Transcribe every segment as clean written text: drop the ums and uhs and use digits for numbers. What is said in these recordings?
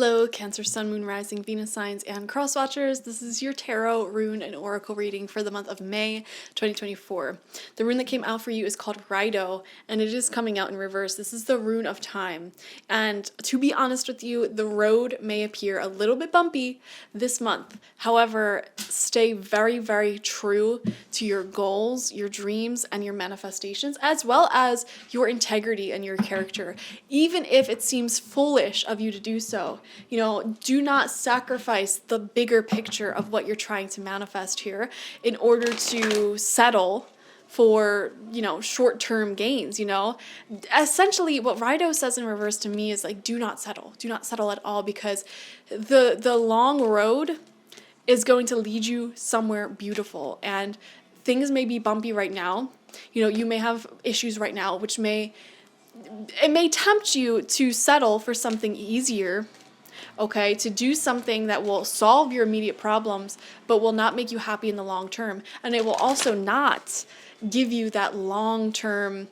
Hello, Cancer, Sun, Moon, Rising, Venus signs, and cross watchers. This is your tarot, rune, and oracle reading for the month of May 2024. The rune that came out for you is called Rido, and it is coming out in reverse. This is the rune of time. And to be honest with you, the road may appear a little bit bumpy this month. However, stay very, very true to your goals, your dreams, and your manifestations, as well as your integrity and your character. Even if it seems foolish of you to do so, do not sacrifice the bigger picture of what you're trying to manifest here in order to settle for, short-term gains, Essentially, what Rido says in reverse to me is like, do not settle. Do not settle at all, because the long road is going to lead you somewhere beautiful. And things may be bumpy right now. You may have issues right now, which may tempt you to settle for something easier, okay, to do something that will solve your immediate problems, but will not make you happy in the long term. And it will also not give you that long-term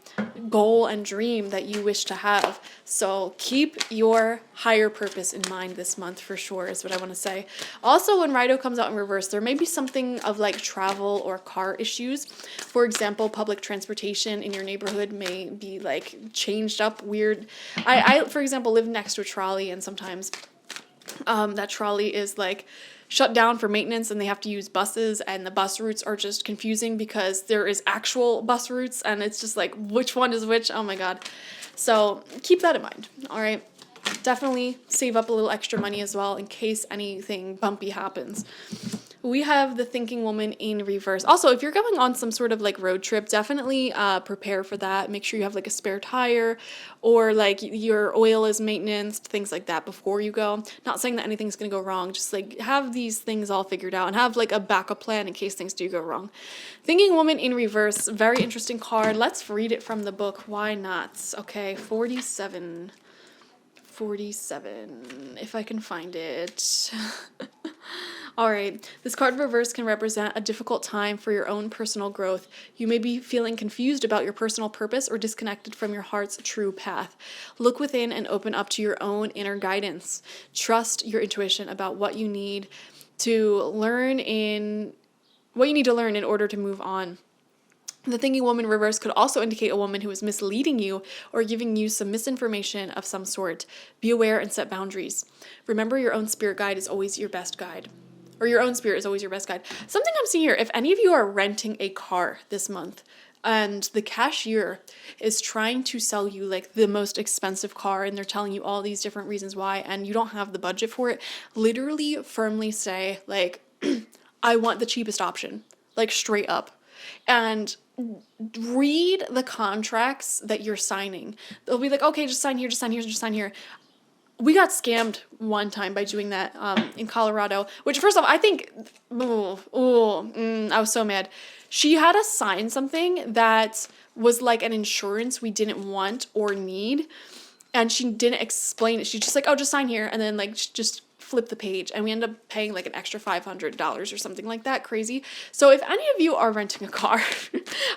goal and dream that you wish to have. So keep your higher purpose in mind this month for sure, is what I want to say. Also, when Rido comes out in reverse, there may be something of like travel or car issues. For example, public transportation in your neighborhood may be like changed up weird. I for example, live next to a trolley, and sometimes that trolley is like shut down for maintenance and they have to use buses, and the bus routes are just confusing because there is actual bus routes and it's just like which one is which. Oh my god. So keep that in mind. All right, definitely save up a little extra money as well in case anything bumpy happens. We have the thinking woman in reverse. Also, if you're going on some sort of like road trip, definitely prepare for that. Make sure you have like a spare tire, or like your oil is maintenance, things like that before you go. Not saying that anything's going to go wrong, just like have these things all figured out and have like a backup plan in case things do go wrong. Thinking woman in reverse, very interesting card. Let's read it from the book. Why not? Okay, 47, if I can find it. All right, this card in reverse can represent a difficult time for your own personal growth. You may be feeling confused about your personal purpose or disconnected from your heart's true path. Look within and open up to your own inner guidance. Trust your intuition about what you need to learn in order to move on. The thinking woman in reverse could also indicate a woman who is misleading you or giving you some misinformation of some sort. Be aware and set boundaries. Remember, your own spirit guide is always your best guide. Or your own spirit is always your best guide. Something I'm seeing here, if any of you are renting a car this month and the cashier is trying to sell you like the most expensive car and they're telling you all these different reasons why and you don't have the budget for it, literally firmly say like, I want the cheapest option, like straight up. And read the contracts that you're signing. They'll be like, okay, just sign here, just sign here, just sign here. We got scammed one time by doing that in Colorado, which first off, I think, I was so mad. She had us sign something that was like an insurance we didn't want or need, and she didn't explain it. She's just like, oh, just sign here, and then like just flip the page, and we end up paying like an extra $500 or something like that. Crazy. So if any of you are renting a car,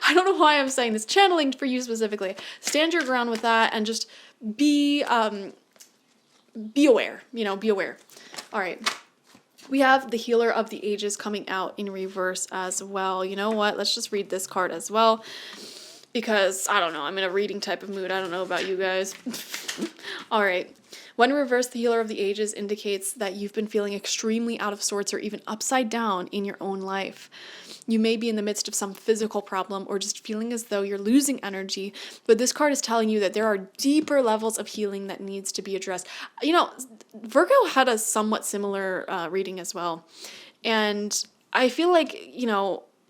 I don't know why I'm saying this, channeling for you specifically, stand your ground with that and just be aware, be aware. All right. We have the Healer of the Ages coming out in reverse as well. You know what? Let's just read this card as well, because I don't know, I'm in a reading type of mood. I don't know about you guys. All right. When in reverse, the Healer of the Ages indicates that you've been feeling extremely out of sorts or even upside down in your own life. You may be in the midst of some physical problem or just feeling as though you're losing energy, but this card is telling you that there are deeper levels of healing that needs to be addressed. Virgo had a somewhat similar reading as well, and I feel like,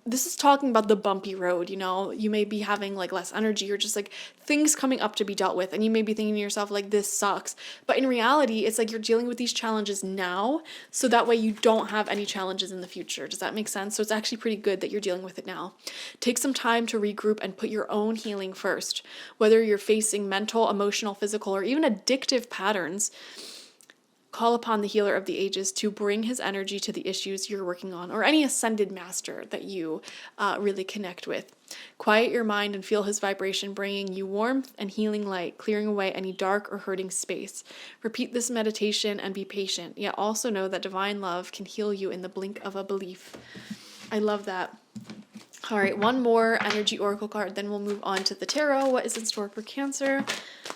this is talking about the bumpy road. You may be having like less energy or just like things coming up to be dealt with, and you may be thinking to yourself like, this sucks, but in reality it's like you're dealing with these challenges now so that way you don't have any challenges in the future. Does that make sense? So it's actually pretty good that you're dealing with it now. Take some time to regroup and put your own healing first. Whether you're facing mental, emotional, physical, or even addictive patterns, Call upon the healer of the ages to bring his energy to the issues you're working on, or any ascended master that you really connect with. Quiet your mind and feel his vibration bringing you warmth and healing light, clearing away any dark or hurting space. Repeat this meditation and be patient, yet also know that divine love can heal you in the blink of a belief. I love that. All right, one more energy oracle card, then we'll move on to the tarot. What is in store for Cancer?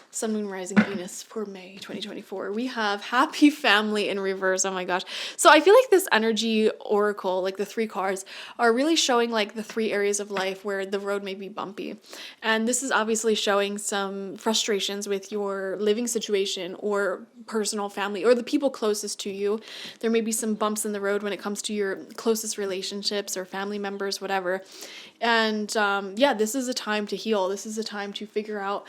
Sun, Moon, Rising, Venus for May 2024. We have Happy Family in reverse. Oh my gosh. So I feel like this energy oracle, like the 3 cards, are really showing like the 3 areas of life where the road may be bumpy. And this is obviously showing some frustrations with your living situation or personal family or the people closest to you. There may be some bumps in the road when it comes to your closest relationships or family members, whatever. And yeah, this is a time to heal. This is a time to figure out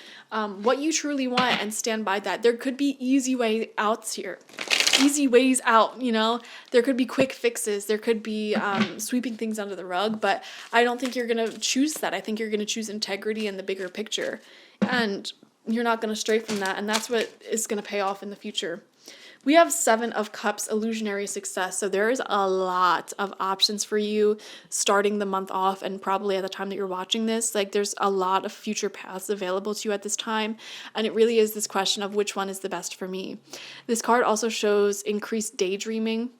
what you truly want and stand by that. There could be easy way outs here. Easy ways out, you know? There could be quick fixes. There could be sweeping things under the rug, but I don't think you're going to choose that. I think you're going to choose integrity in the bigger picture. And you're not going to stray from that, and that's what is going to pay off in the future. We have 7 of Cups, illusionary success. So there is a lot of options for you starting the month off, and probably at the time that you're watching this, like there's a lot of future paths available to you at this time. And it really is this question of which one is the best for me. This card also shows increased daydreaming,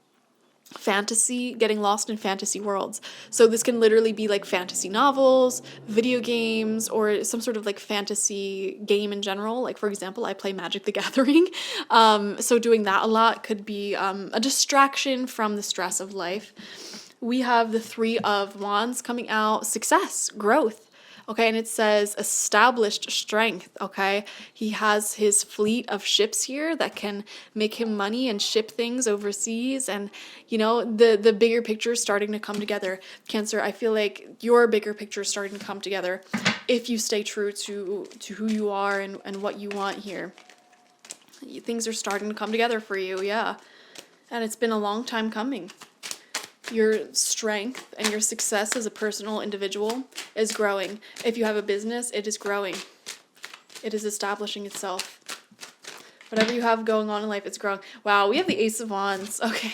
fantasy, getting lost in fantasy worlds. So this can literally be like fantasy novels, video games, or some sort of like fantasy game in general. Like for example, I play Magic the Gathering. So doing that a lot could be a distraction from the stress of life. We have the 3 of Wands coming out, success, growth. Okay, and it says established strength, okay? He has his fleet of ships here that can make him money and ship things overseas. And, you know, the bigger picture is starting to come together. Cancer, I feel like your bigger picture is starting to come together if you stay true to who you are and what you want here. Things are starting to come together for you, yeah. And it's been a long time coming. Your strength and your success as a personal individual is growing. If you have a business, it is growing. It is establishing itself. Whatever you have going on in life, it's growing. Wow, we have the Ace of Wands. Okay.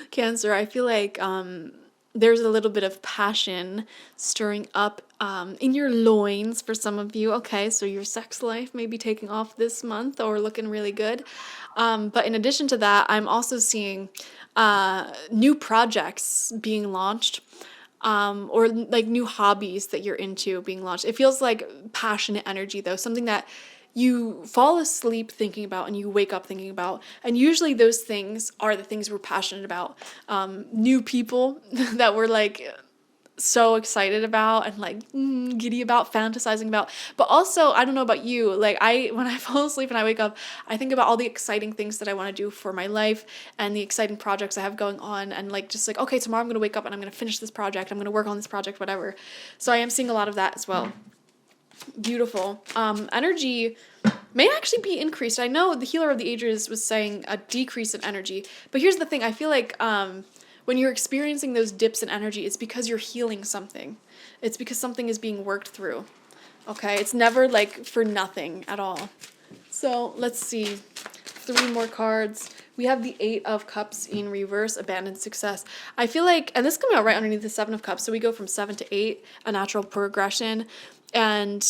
Cancer, I feel like there's a little bit of passion stirring up in your loins for some of you. Okay, so your sex life may be taking off this month or looking really good. But in addition to that, I'm also seeing new projects being launched, or like new hobbies that you're into being launched. It feels like passionate energy though, something that you fall asleep thinking about and you wake up thinking about. And usually those things are the things we're passionate about. New people that we're like so excited about and like giddy about, fantasizing about. But also, I don't know about you, like when I fall asleep and I wake up, I think about all the exciting things that I want to do for my life and the exciting projects I have going on, and like just like, okay, tomorrow I'm going to wake up and I'm going to finish this project, I'm going to work on this project, whatever. So I am seeing a lot of that as well. Beautiful. Energy may actually be increased. I know the healer of the ages was saying a decrease in energy, but here's the thing. I feel like when you're experiencing those dips in energy, it's because you're healing something. It's because something is being worked through. Okay? It's never like for nothing at all. So let's see. 3 more cards. We have the 8 of Cups in reverse, abandoned success. I feel like, and this is coming out right underneath the 7 of Cups, so we go from 7 to 8, a natural progression. And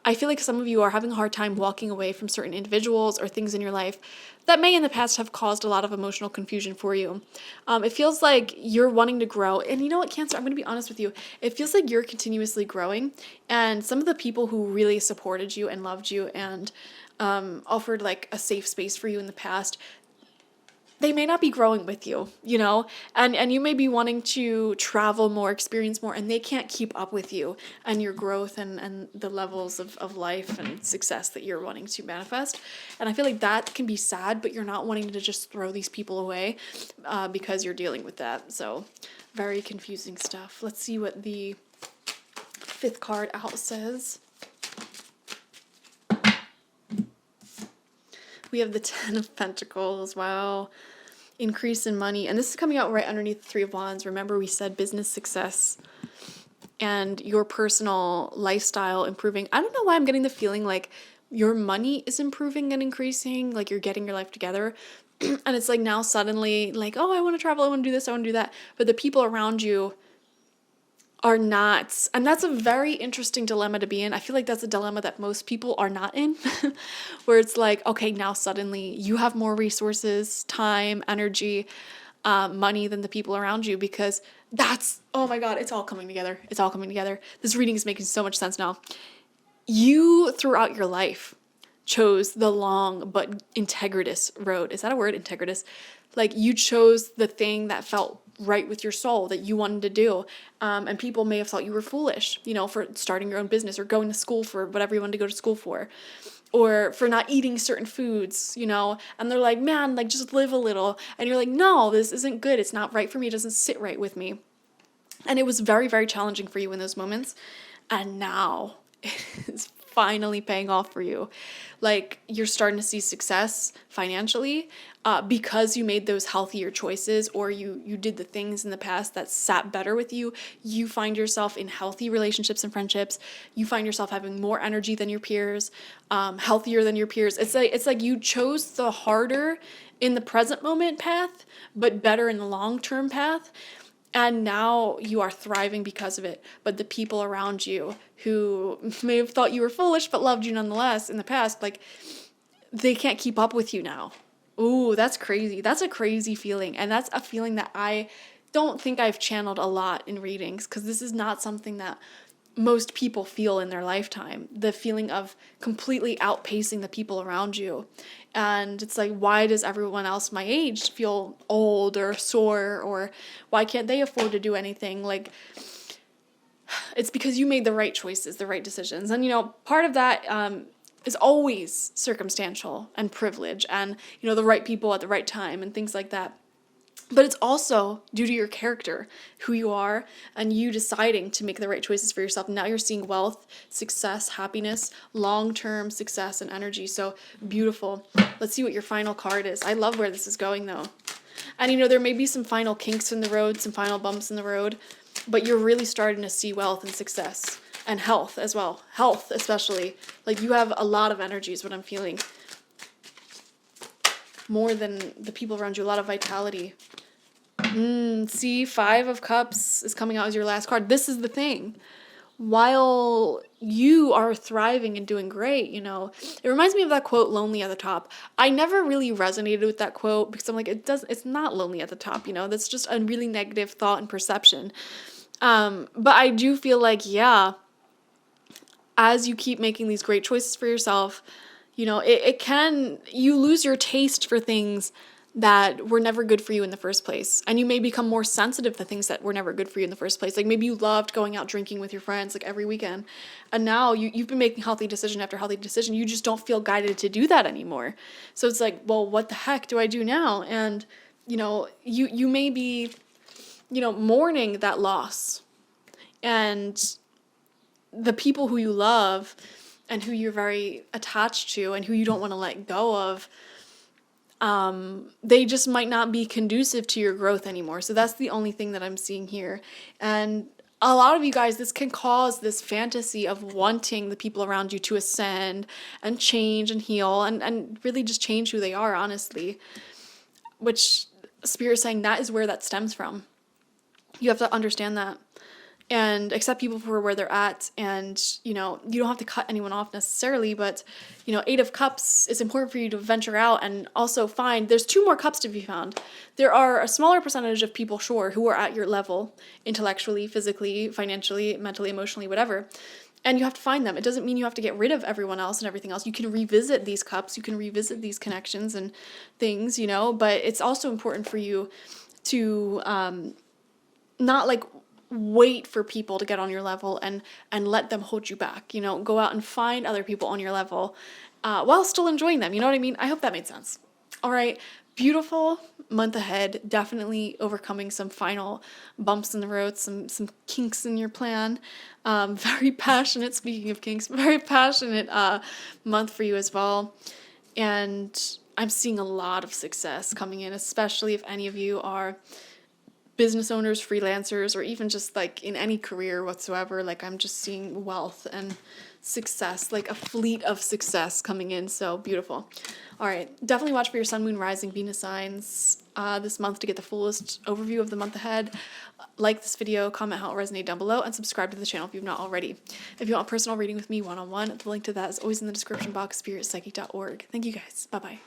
I feel like some of you are having a hard time walking away from certain individuals or things in your life that may in the past have caused a lot of emotional confusion for you. It feels like you're wanting to grow. And you know what, Cancer, I'm going to be honest with you. It feels like you're continuously growing. And some of the people who really supported you and loved you and offered like a safe space for you in the past, they may not be growing with you, you know, and you may be wanting to travel more, experience more, and they can't keep up with you and your growth and the levels of life and success that you're wanting to manifest. And I feel like that can be sad, but you're not wanting to just throw these people away because you're dealing with that. So very confusing stuff. Let's see what the 5th card out says. We have the 10 of Pentacles. Wow. Increase in money. And this is coming out right underneath the 3 of Wands. Remember, we said business success and your personal lifestyle improving. I don't know why I'm getting the feeling like your money is improving and increasing, like you're getting your life together. And it's like now suddenly like, oh, I want to travel, I want to do this, I want to do that. But the people around you are not. And that's a very interesting dilemma to be in. I feel like that's a dilemma that most people are not in, where it's like, okay, now suddenly you have more resources, time, energy, money than the people around you, because that's, oh my God, it's all coming together. It's all coming together. This reading is making so much sense now. You, throughout your life, chose the long but integritous road. Is that a word? Integritous. Like you chose the thing that felt right with your soul that you wanted to do. And people may have thought you were foolish, for starting your own business or going to school for whatever you wanted to go to school for, or for not eating certain foods, and they're like, man, like just live a little. And you're like, no, this isn't good. It's not right for me. It doesn't sit right with me. And it was very, very challenging for you in those moments. And now it's finally paying off for you. Like you're starting to see success financially because you made those healthier choices, or you did the things in the past that sat better with you. You find yourself in healthy relationships and friendships. You find yourself having more energy than your peers, healthier than your peers. It's like you chose the harder in the present moment path, but better in the long-term path. And now you are thriving because of it. But the people around you who may have thought you were foolish but loved you nonetheless in the past, like they can't keep up with you now. Ooh, that's crazy. That's a crazy feeling. And that's a feeling that I don't think I've channeled a lot in readings, because this is not something that most people feel in their lifetime. The feeling of completely outpacing the people around you. And it's like, why does everyone else my age feel old or sore, or why can't they afford to do anything? Like, it's because you made the right choices, the right decisions. And, part of that is always circumstantial and privilege and, the right people at the right time and things like that. But it's also due to your character, who you are, and you deciding to make the right choices for yourself. Now you're seeing wealth, success, happiness, long-term success, and energy. So beautiful. Let's see what your final card is. I love where this is going, though. And, there may be some final kinks in the road, some final bumps in the road, but you're really starting to see wealth and success and health as well. Health, especially. Like, you have a lot of energy is what I'm feeling. More than the people around you, a lot of vitality. See, 5 of Cups is coming out as your last card. This is the thing. While you are thriving and doing great, it reminds me of that quote, lonely at the top. I never really resonated with that quote because I'm like, it's not lonely at the top, that's just a really negative thought and perception. But I do feel like, yeah, as you keep making these great choices for yourself, you lose your taste for things that were never good for you in the first place. And you may become more sensitive to things that were never good for you in the first place. Like maybe you loved going out drinking with your friends like every weekend. And now you've been making healthy decision after healthy decision. You just don't feel guided to do that anymore. So it's like, well, what the heck do I do now? And, you may be, mourning that loss. And the people who you love and who you're very attached to and who you don't want to let go of, they just might not be conducive to your growth anymore. So that's the only thing that I'm seeing here. And a lot of you guys, this can cause this fantasy of wanting the people around you to ascend and change and heal and really just change who they are, honestly. Which Spirit's saying that is where that stems from. You have to understand that. And accept people for where they're at. And, you don't have to cut anyone off necessarily, but, 8 of Cups, it's important for you to venture out and also find, there's 2 more cups to be found. There are a smaller percentage of people, sure, who are at your level, intellectually, physically, financially, mentally, emotionally, whatever. And you have to find them. It doesn't mean you have to get rid of everyone else and everything else. You can revisit these cups, you can revisit these connections and things, but it's also important for you to not like wait for people to get on your level and let them hold you back. Go out and find other people on your level while still enjoying them. You know what I mean? I hope that made sense. All right. Beautiful month ahead. Definitely overcoming some final bumps in the road, some kinks in your plan. Very passionate, speaking of kinks, very passionate month for you as well. And I'm seeing a lot of success coming in, especially if any of you are business owners, freelancers, or even just like in any career whatsoever. Like I'm just seeing wealth and success, like a fleet of success coming in. So beautiful. All right, definitely watch for your sun, moon, rising, Venus signs this month to get the fullest overview of the month ahead. Like this video, comment how it resonated down below, and subscribe to the channel if you've not already. If you want a personal reading with me one-on-one, the link to that is always in the description box, spiritpsychic.org. Thank you guys. Bye-bye.